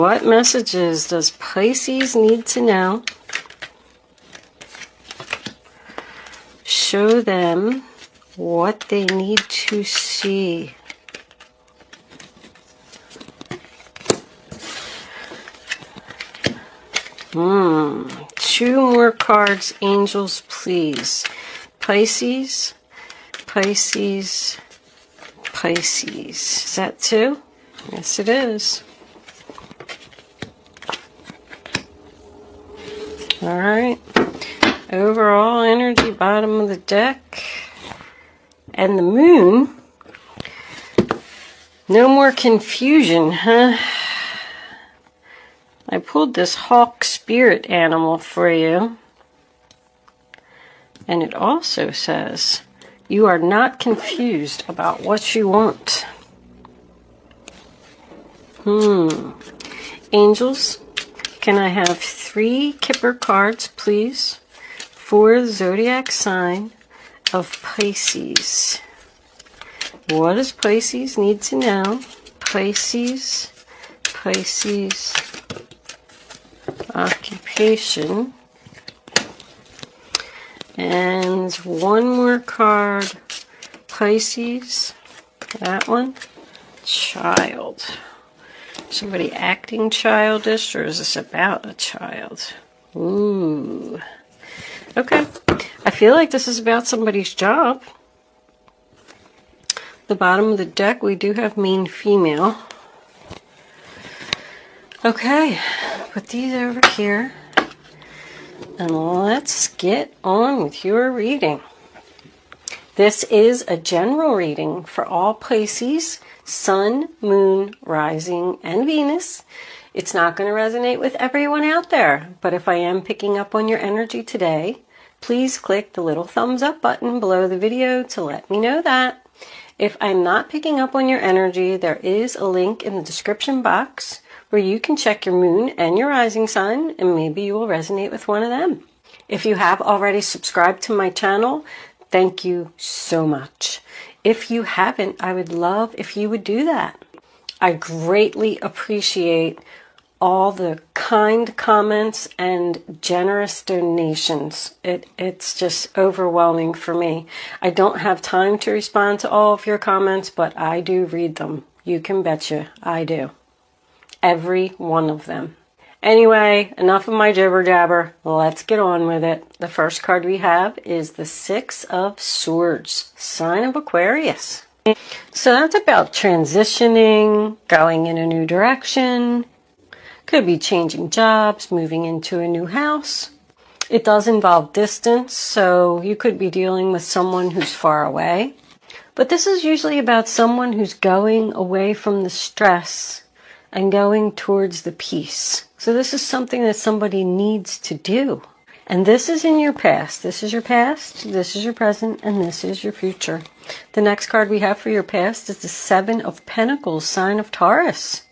What messages does Pisces need to know? Show them what they need to see. Two more cards, angels, please. Pisces, Pisces, Pisces. Is that two? Yes, it is. All right. Overall energy, bottom of the deck. And the moon. No more confusion, huh? I pulled this hawk spirit animal for you. And it also says, you are not confused about what you want. Angels, can I have 3 Kipper cards, please, for the zodiac sign of Pisces? What does Pisces need to know? Pisces, Pisces, occupation, and one more card, Pisces, that one, child. Somebody acting childish, or is this about a child? Ooh. Okay. I feel like this is about somebody's job. The bottom of the deck, we do have mean female. Okay. Put these over here. And let's get on with your reading. This is a general reading for all Pisces, Sun, Moon, Rising, and Venus. It's not going to resonate with everyone out there, but if I am picking up on your energy today, please click the little thumbs up button below the video to let me know that. If I'm not picking up on your energy, there is a link in the description box where you can check your moon and your rising sign, and maybe you will resonate with one of them. If you have already subscribed to my channel, thank you so much. If you haven't, I would love if you would do that. I greatly appreciate all the kind comments and generous donations. It's just overwhelming for me. I don't have time to respond to all of your comments, but I do read them. You can betcha I do. Every one of them. Anyway, enough of my jibber jabber. Let's get on with it. The first card we have is the 6 of Swords, sign of Aquarius. So that's about transitioning, going in a new direction. Could be changing jobs, moving into a new house. It does involve distance, so you could be dealing with someone who's far away. But this is usually about someone who's going away from the stress and going towards the peace. So this is something that somebody needs to do. And this is in your past. This is your past, this is your present, and this is your future. The next card we have for your past is the 7 of Pentacles, sign of Taurus.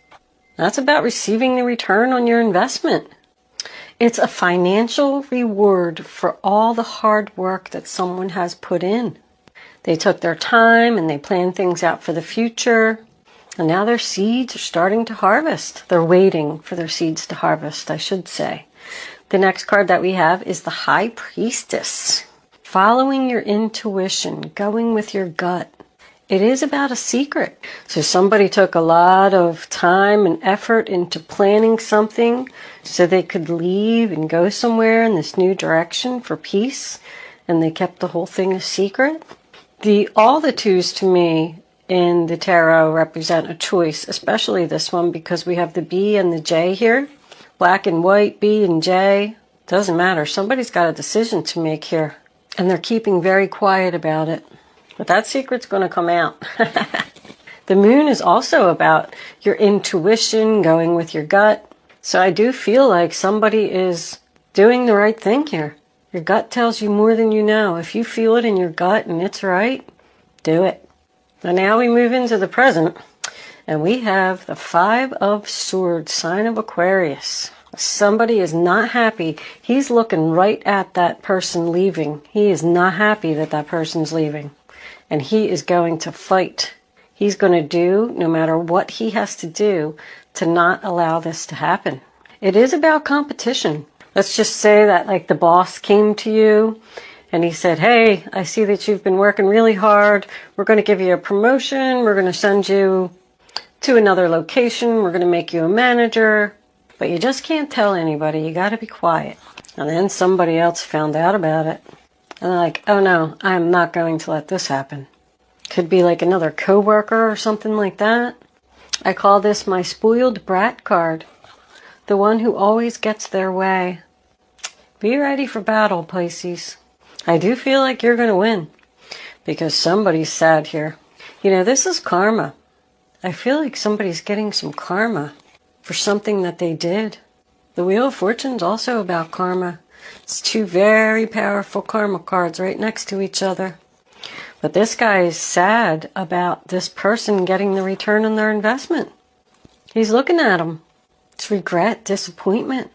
That's about receiving the return on your investment. It's a financial reward for all the hard work that someone has put in. They took their time and they planned things out for the future. And now their seeds are starting to harvest. They're waiting for their seeds to harvest, I should say. The next card that we have is the High Priestess. Following your intuition, going with your gut. It is about a secret. So somebody took a lot of time and effort into planning something so they could leave and go somewhere in this new direction for peace. And they kept the whole thing a secret. All the twos to me in the tarot represent a choice, especially this one because we have the B and the J here. Black and white, B and J. Doesn't matter. Somebody's got a decision to make here. And they're keeping very quiet about it. But that secret's going to come out. The moon is also about your intuition, going with your gut. So I do feel like somebody is doing the right thing here. Your gut tells you more than you know. If you feel it in your gut and it's right, do it. And now we move into the present, and we have the 5 of Swords, sign of Aquarius. Somebody is not happy. He's looking right at that person leaving. He is not happy that that person's leaving, and he is going to fight. He's going to do no matter what he has to do to not allow this to happen. It is about competition. Let's just say that like the boss came to you and he said, hey, I see that you've been working really hard. We're going to give you a promotion. We're going to send you to another location. We're going to make you a manager. But you just can't tell anybody. You got to be quiet. And then somebody else found out about it. And they're like, oh no, I'm not going to let this happen. Could be like another coworker or something like that. I call this my spoiled brat card. The one who always gets their way. Be ready for battle, Pisces. I do feel like you're going to win. Because somebody's sad here. You know, this is karma. I feel like somebody's getting some karma for something that they did. The Wheel of Fortune's also about karma. It's two very powerful karma cards right next to each other. But this guy is sad about this person getting the return on their investment. He's looking at them. It's regret, disappointment.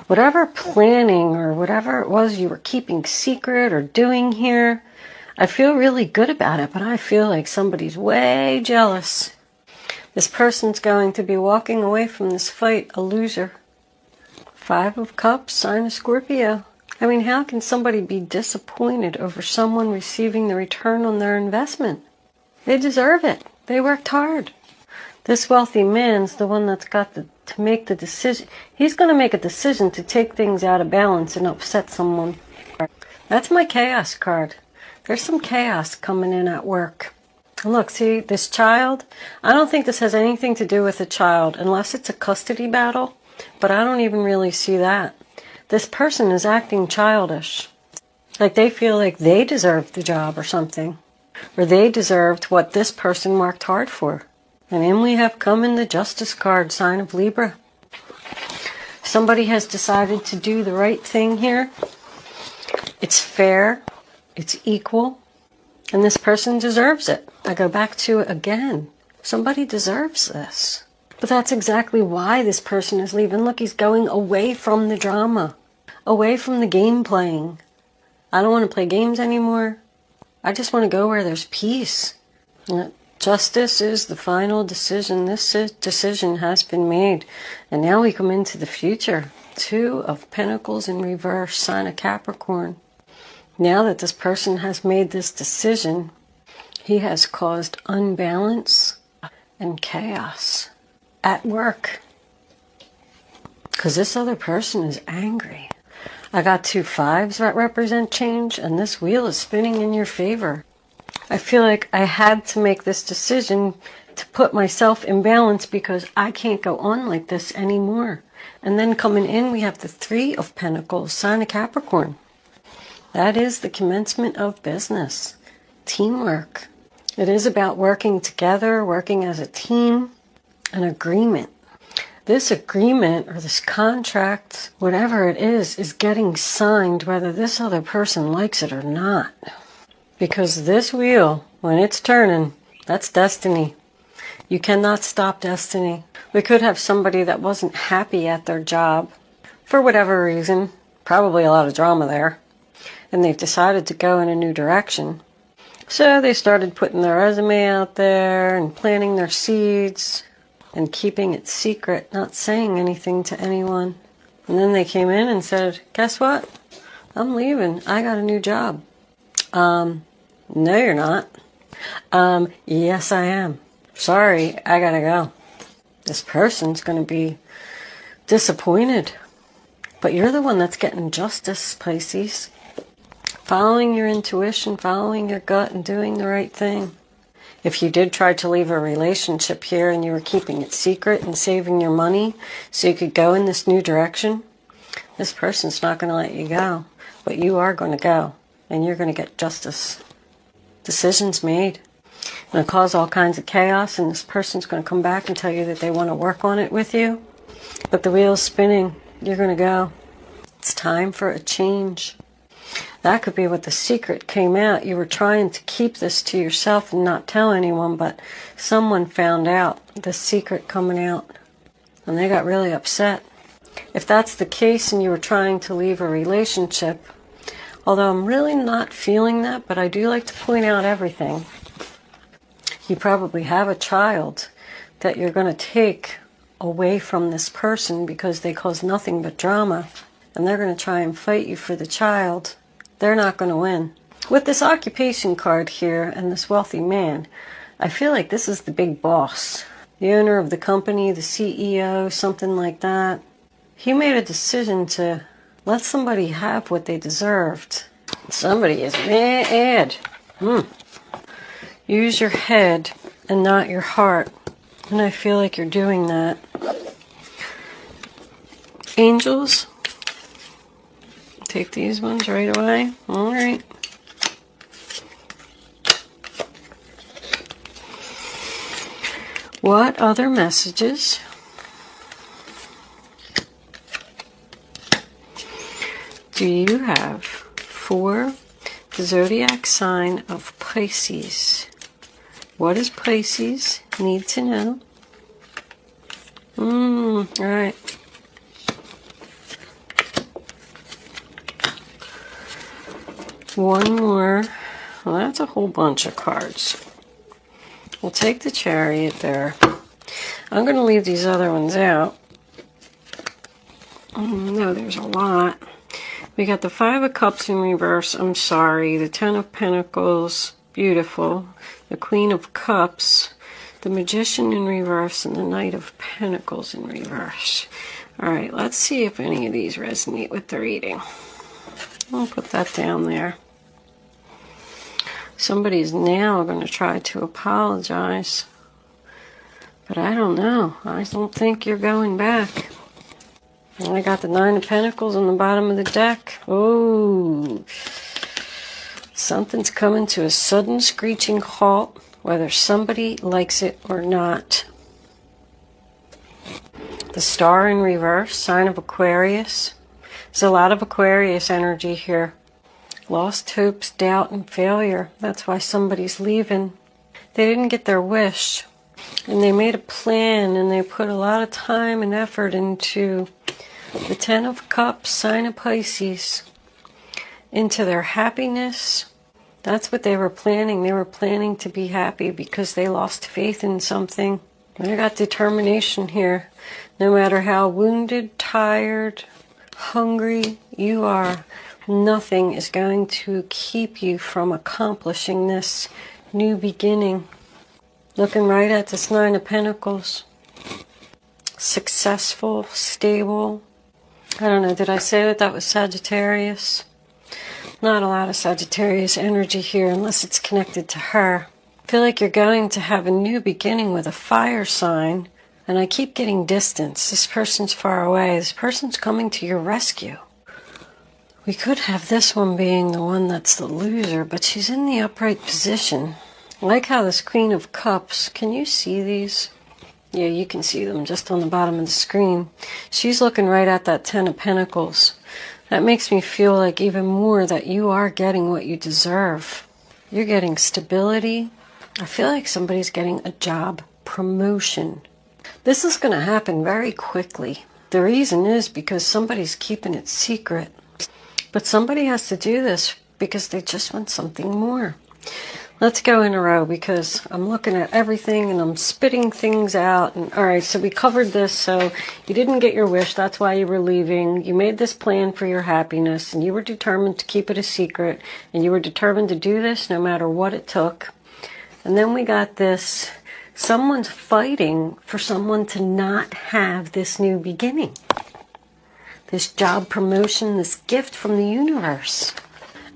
Whatever planning or whatever it was you were keeping secret or doing here, I feel really good about it, but I feel like somebody's way jealous. This person's going to be walking away from this fight a loser. 5 of Cups, sign of Scorpio. I mean, how can somebody be disappointed over someone receiving the return on their investment? They deserve it. They worked hard. This wealthy man's the one that's got to make the decision. He's going to make a decision to take things out of balance and upset someone. That's my chaos card. There's some chaos coming in at work. And look, see, this child, I don't think this has anything to do with a child, unless it's a custody battle, but I don't even really see that. This person is acting childish. Like they feel like they deserved the job or something. Or they deserved what this person worked hard for. And in we have come in the Justice card, sign of Libra. Somebody has decided to do the right thing here. It's fair. It's equal. And this person deserves it. I go back to it again. Somebody deserves this. But that's exactly why this person is leaving. Look, he's going away from the drama. Away from the game playing. I don't want to play games anymore. I just want to go where there's peace. Justice is the final decision. This decision has been made. And now we come into the future. 2 of Pentacles in reverse, sign of Capricorn. Now that this person has made this decision, he has caused unbalance and chaos at work. Because this other person is angry. I got 2 5s that represent change, and this wheel is spinning in your favor. I feel like I had to make this decision to put myself in balance because I can't go on like this anymore. And then coming in, we have the 3 of Pentacles, sign of Capricorn. That is the commencement of business. Teamwork. It is about working together, working as a team, an agreement. This agreement or this contract, whatever it is getting signed whether this other person likes it or not. Because this wheel, when it's turning, that's destiny. You cannot stop destiny. We could have somebody that wasn't happy at their job for whatever reason, probably a lot of drama there, and they've decided to go in a new direction. So they started putting their resume out there and planting their seeds and keeping it secret, not saying anything to anyone. And then they came in and said, guess what? I'm leaving. I got a new job. No, you're not. Yes, I am. Sorry, I gotta go. This person's gonna be disappointed. But you're the one that's getting justice, Pisces. Following your intuition, following your gut, and doing the right thing. If you did try to leave a relationship here and you were keeping it secret and saving your money so you could go in this new direction, this person's not going to let you go. But you are going to go, and you're going to get justice. Decisions made. It's going to cause all kinds of chaos, and this person's going to come back and tell you that they want to work on it with you. But the wheel's spinning. You're going to go. It's time for a change. That could be what the secret came out. You were trying to keep this to yourself and not tell anyone, but someone found out the secret coming out, and they got really upset. If that's the case and you were trying to leave a relationship, although I'm really not feeling that, but I do like to point out everything. You probably have a child that you're going to take away from this person because they cause nothing but drama, and they're going to try and fight you for the child. They're not going to win. With this occupation card here and this wealthy man, I feel like this is the big boss. The owner of the company, the CEO, something like that. He made a decision to let somebody have what they deserved. Somebody is mad. Use your head and not your heart. And I feel like you're doing that. Angels. Take these ones right away. All right. What other messages do you have for the zodiac sign of Pisces? What does Pisces need to know? All right. One more. Well, that's a whole bunch of cards. We'll take the Chariot there. I'm going to leave these other ones out. No, there's a lot. We got the Five of Cups in reverse. I'm sorry. The Ten of Pentacles. Beautiful. The Queen of Cups. The Magician in reverse. And the Knight of Pentacles in reverse. Alright, let's see if any of these resonate with the reading. I'll put that down there. Somebody's now going to try to apologize. But I don't know. I don't think you're going back. And I got the Nine of Pentacles on the bottom of the deck. Oh, something's coming to a sudden screeching halt, whether somebody likes it or not. The Star in reverse, sign of Aquarius. There's a lot of Aquarius energy here. Lost hopes, doubt, and failure. That's why somebody's leaving. They didn't get their wish. And they made a plan, and they put a lot of time and effort into the Ten of Cups, sign of Pisces, into their happiness. That's what they were planning. They were planning to be happy because they lost faith in something. They got determination here. No matter how wounded, tired, hungry you are, nothing is going to keep you from accomplishing this new beginning. Looking right at this Nine of Pentacles. Successful, stable. I don't know, did I say that was Sagittarius? Not a lot of Sagittarius energy here unless it's connected to her. I feel like you're going to have a new beginning with a fire sign. And I keep getting distance. This person's far away. This person's coming to your rescue. We could have this one being the one that's the loser, but she's in the upright position. I like how this Queen of Cups, can you see these? Yeah, you can see them just on the bottom of the screen. She's looking right at that Ten of Pentacles. That makes me feel like even more that you are getting what you deserve. You're getting stability. I feel like somebody's getting a job promotion. This is going to happen very quickly. The reason is because somebody's keeping it secret. But somebody has to do this because they just want something more. Let's go in a row because I'm looking at everything and I'm spitting things out. And all right, so we covered this. So you didn't get your wish. That's why you were leaving. You made this plan for your happiness and you were determined to keep it a secret. And you were determined to do this no matter what it took. And then we got this. Someone's fighting for someone to not have this new beginning. This job promotion, this gift from the universe.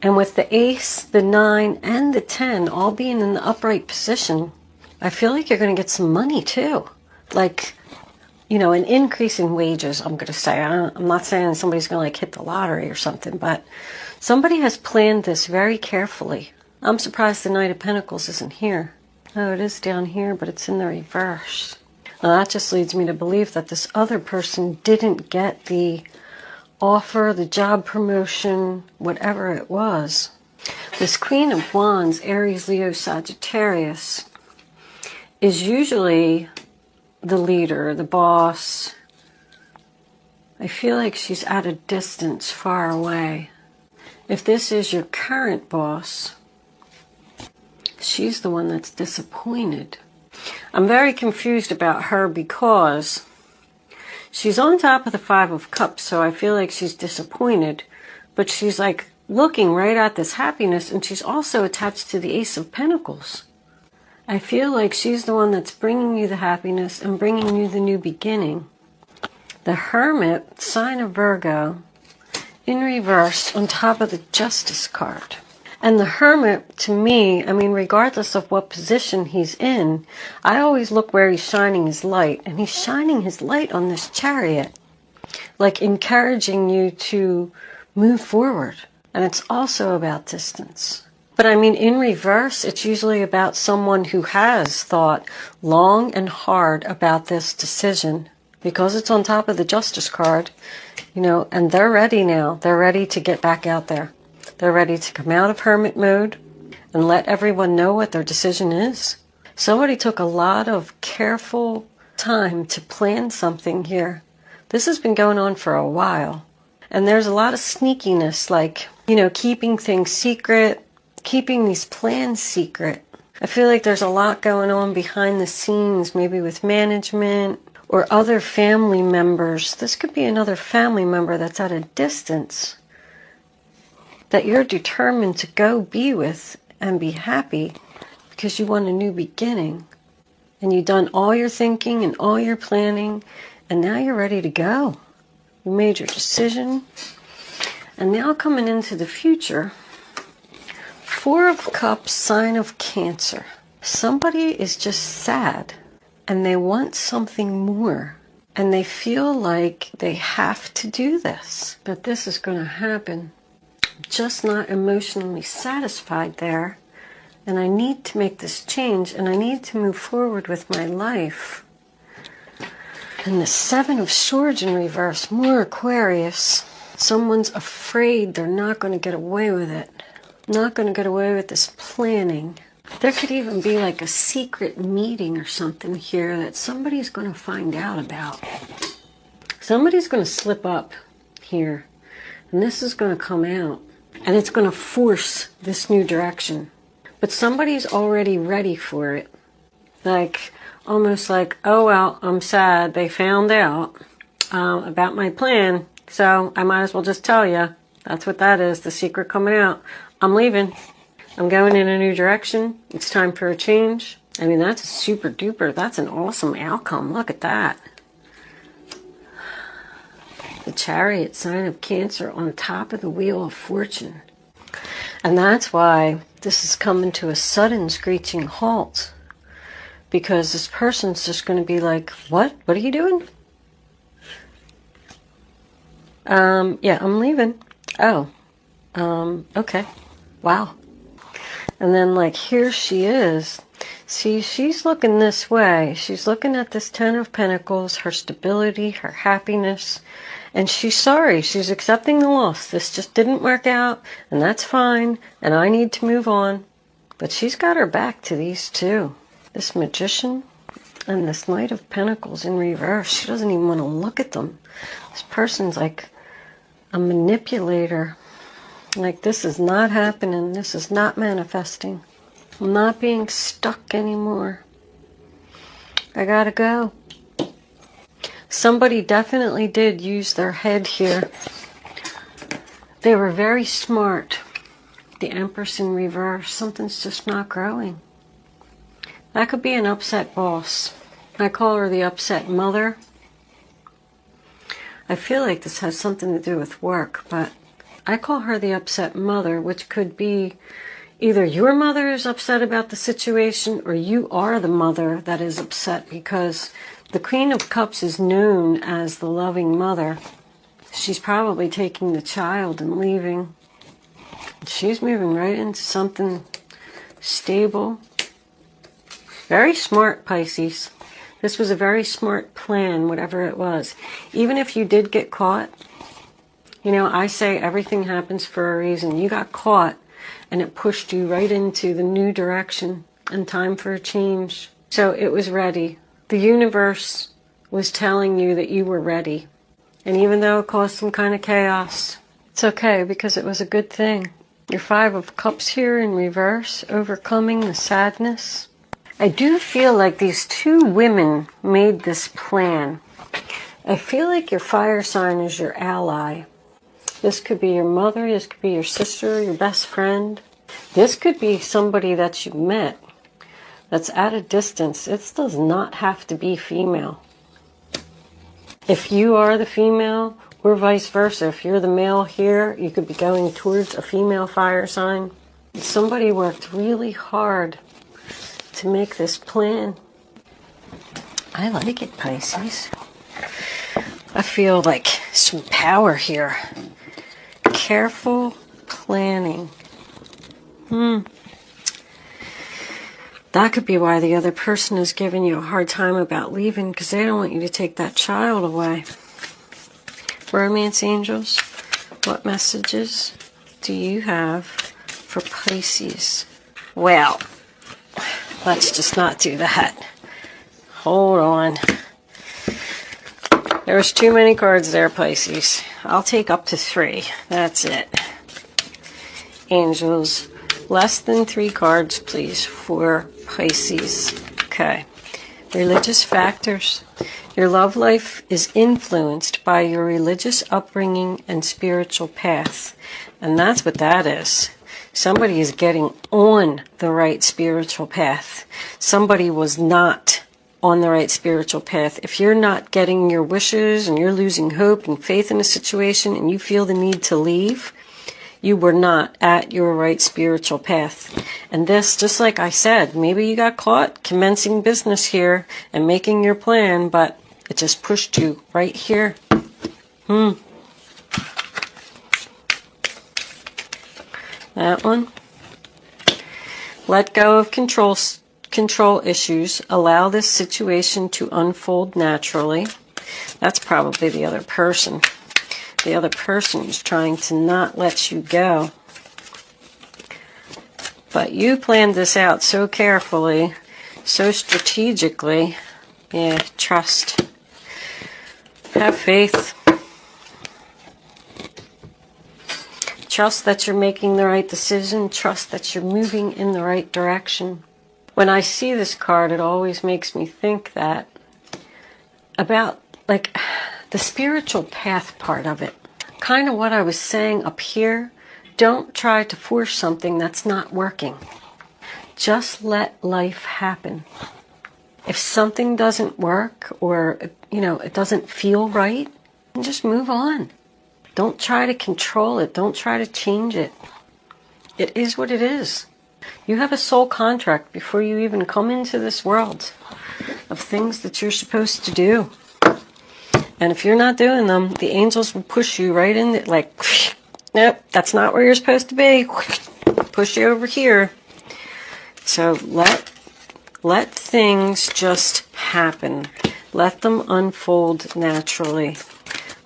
And with the Ace, the 9, and the 10 all being in the upright position, I feel like you're going to get some money too. Like, you know, an increase in wages, I'm going to say. I'm not saying somebody's going to like hit the lottery or something, but somebody has planned this very carefully. I'm surprised the Knight of Pentacles isn't here. Oh, it is down here, but it's in the reverse. Now that just leads me to believe that this other person didn't get the offer, the job promotion, whatever it was. This Queen of Wands, Aries, Leo, Sagittarius, is usually the leader, the boss. I feel like she's at a distance, far away. If this is your current boss, she's the one that's disappointed. I'm very confused about her because She's on top of the Five of Cups, so I feel like she's disappointed. But she's like looking right at this happiness, and she's also attached to the Ace of Pentacles. I feel like she's the one that's bringing you the happiness and bringing you the new beginning. The Hermit, sign of Virgo, in reverse on top of the Justice card. And the Hermit, to me, I mean, regardless of what position he's in, I always look where he's shining his light. And he's shining his light on this Chariot, like encouraging you to move forward. And it's also about distance. But I mean, in reverse, it's usually about someone who has thought long and hard about this decision. Because it's on top of the Justice card, you know, and they're ready now. They're ready to get back out there. They're ready to come out of hermit mode and let everyone know what their decision is. Somebody took a lot of careful time to plan something here. This has been going on for a while. And there's a lot of sneakiness, like, you know, keeping things secret, keeping these plans secret. I feel like there's a lot going on behind the scenes, maybe with management or other family members. This could be another family member that's at a distance that you're determined to go be with and be happy because you want a new beginning. And you've done all your thinking and all your planning, and now you're ready to go. You made your decision. And now coming into the future, Four of Cups, sign of Cancer. Somebody is just sad and they want something more. And they feel like they have to do this. But this is going to happen. I'm just not emotionally satisfied there. And I need to make this change. And I need to move forward with my life. And the Seven of Swords in reverse, more Aquarius. Someone's afraid they're not going to get away with it. Not going to get away with this planning. There could even be like a secret meeting or something here that somebody's going to find out about. Somebody's going to slip up here. And this is going to come out. And it's going to force this new direction. But somebody's already ready for it. Like, almost like, oh well, I'm sad they found out about my plan. So I might as well just tell you. That's what that is, the secret coming out. I'm leaving. I'm going in a new direction. It's time for a change. I mean, that's super duper. That's an awesome outcome. Look at that. The Chariot, sign of Cancer, on top of the Wheel of Fortune. And that's why this is coming to a sudden screeching halt. Because this person's just going to be like, what? What are you doing? Yeah, I'm leaving. Oh, okay. Wow. And then, like, here she is. See, she's looking this way. She's looking at this Ten of Pentacles, her stability, her happiness. And she's sorry. She's accepting the loss. This just didn't work out, and that's fine, and I need to move on. But she's got her back to these two. This Magician and this Knight of Pentacles in reverse. She doesn't even want to look at them. This person's like a manipulator. Like, this is not happening. This is not manifesting. I'm not being stuck anymore. I gotta go. Somebody definitely did use their head here. They were very smart. The Empress in reverse. Something's just not growing. That could be an upset boss. I call her the upset mother. I feel like this has something to do with work, but I call her the upset mother, which could be either your mother is upset about the situation or you are the mother that is upset, because the Queen of Cups is known as the loving mother. She's probably taking the child and leaving. She's moving right into something stable. Very smart, Pisces. This was a very smart plan, whatever it was. Even if you did get caught, you know, I say everything happens for a reason. You got caught, and it pushed you right into the new direction and time for a change. So it was ready. The universe was telling you that you were ready. And even though it caused some kind of chaos, it's okay, because it was a good thing. Your Five of Cups here in reverse, overcoming the sadness. I do feel like these two women made this plan. I feel like your fire sign is your ally. This could be your mother, this could be your sister, your best friend. This could be somebody that you met that's at a distance. It does not have to be female. If you are the female, or vice versa, if you're the male here, you could be going towards a female fire sign. Somebody worked really hard to make this plan. I like it, Pisces. I feel like some power here. Careful planning. That could be why the other person is giving you a hard time about leaving, because they don't want you to take that child away. Romance angels, what messages do you have for Pisces? Well, let's just not do that. Hold on. There's too many cards there, Pisces. I'll take up to 3. That's it. Angels, less than 3 cards, please, for Pisces. Okay. Religious factors. Your love life is influenced by your religious upbringing and spiritual path. And that's what that is. Somebody is getting on the right spiritual path. Somebody was not on the right spiritual path. If you're not getting your wishes and you're losing hope and faith in a situation and you feel the need to leave, you were not at your right spiritual path. And this, just like I said, maybe you got caught commencing business here and making your plan, but it just pushed you right here. That one. Let go of control issues. Allow this situation to unfold naturally. That's probably the other person. The other person is trying to not let you go. But you planned this out so carefully, so strategically. Yeah, trust. Have faith. Trust that you're making the right decision. Trust that you're moving in the right direction. When I see this card, it always makes me think that about like the spiritual path part of it. Kind of what I was saying up here. Don't try to force something that's not working. Just let life happen. If something doesn't work or, it doesn't feel right, then just move on. Don't try to control it. Don't try to change it. It is what it is. You have a soul contract before you even come into this world of things that you're supposed to do. And if you're not doing them, the angels will push you right in, like, nope, that's not where you're supposed to be. Push you over here. So let things just happen. Let them unfold naturally.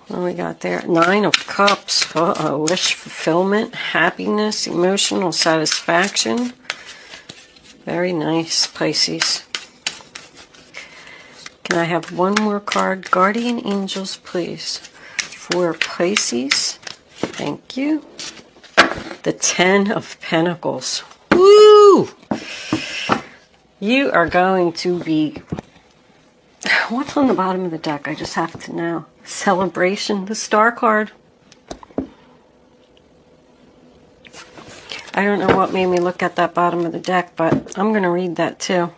What do we got there? 9 of Cups. Wish fulfillment, happiness, emotional satisfaction. Very nice, Pisces. Can I have one more card? Guardian angels, please. For Pisces. Thank you. The 10 of Pentacles. Woo! You are going to be... What's on the bottom of the deck? I just have to know. Celebration, the Star card. I don't know what made me look at that bottom of the deck, but I'm going to read that too.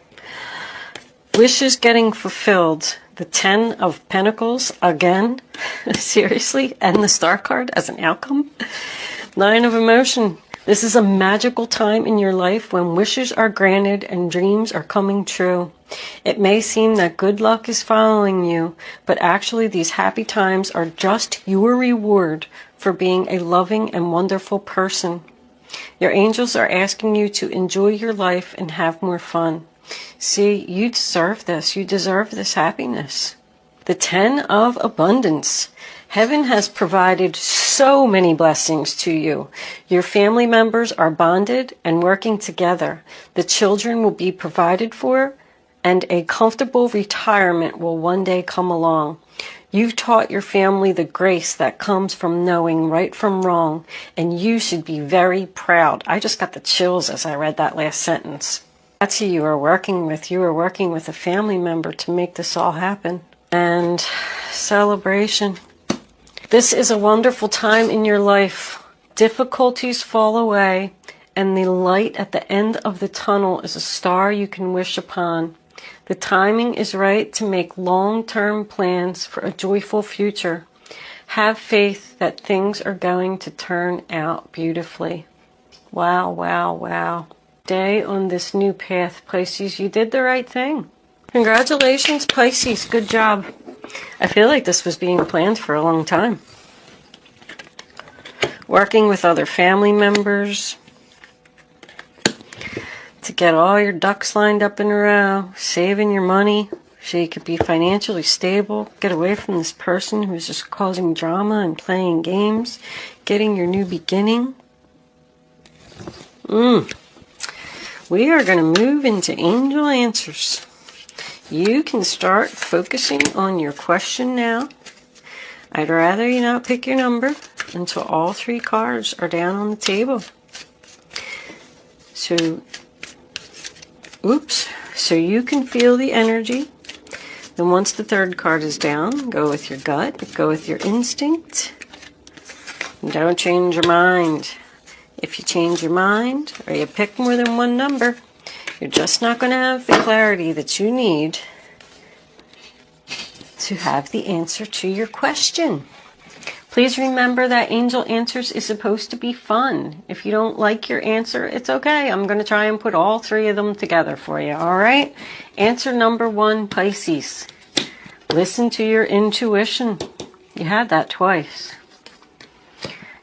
Wishes getting fulfilled. The 10 of Pentacles again. Seriously? And the Star card as an outcome? 9 of Emotion. This is a magical time in your life when wishes are granted and dreams are coming true. It may seem that good luck is following you, but actually these happy times are just your reward for being a loving and wonderful person. Your angels are asking you to enjoy your life and have more fun. See, you deserve this. You deserve this happiness. The 10 of Abundance. Heaven has provided so many blessings to you. Your family members are bonded and working together. The children will be provided for, and a comfortable retirement will one day come along. You've taught your family the grace that comes from knowing right from wrong, and you should be very proud. I just got the chills as I read that last sentence. That's who you are working with. You are working with a family member to make this all happen. and celebration. This is a wonderful time in your life. Difficulties fall away, and the light at the end of the tunnel is a star you can wish upon. The timing is right to make long-term plans for a joyful future. Have faith that things are going to turn out beautifully. Wow, wow, wow. Stay on this new path, Pisces. You did the right thing. Congratulations, Pisces. Good job. I feel like this was being planned for a long time. Working with other family members to get all your ducks lined up in a row, saving your money so you could be financially stable, get away from this person who's just causing drama and playing games, getting your new beginning. We are going to move into angel answers. You can start focusing on your question now. I'd rather you not pick your number until all 3 cards are down on the table. So you can feel the energy. Then once the 3rd card is down, go with your gut, go with your instinct. And don't change your mind. If you change your mind or you pick more than one number, you're just not going to have the clarity that you need to have the answer to your question. Please remember that Angel Answers is supposed to be fun. If you don't like your answer, it's okay. I'm going to try and put all 3 of them together for you, all right? Answer number 1, Pisces. Listen to your intuition. You had that twice.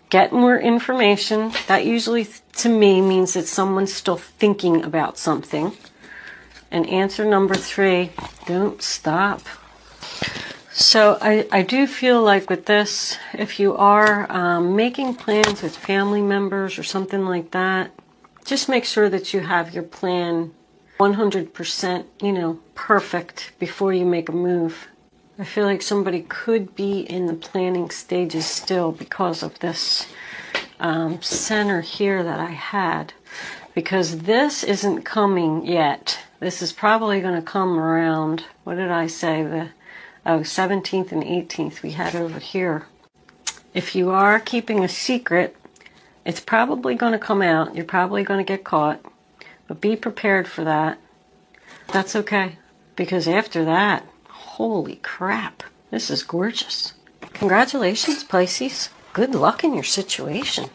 Get more information. That usually, to me, means that someone's still thinking about something. And answer number 3, don't stop. So I do feel like with this, if you are making plans with family members or something like that, just make sure that you have your plan 100%, perfect before you make a move. I feel like somebody could be in the planning stages still because of this center here that I had. Because this isn't coming yet. This is probably going to come around, what did I say, the 17th and 18th we had over here. If you are keeping a secret, it's probably going to come out. You're probably going to get caught. But be prepared for that. That's okay. Because after that, holy crap, this is gorgeous. Congratulations, Pisces. Good luck in your situation.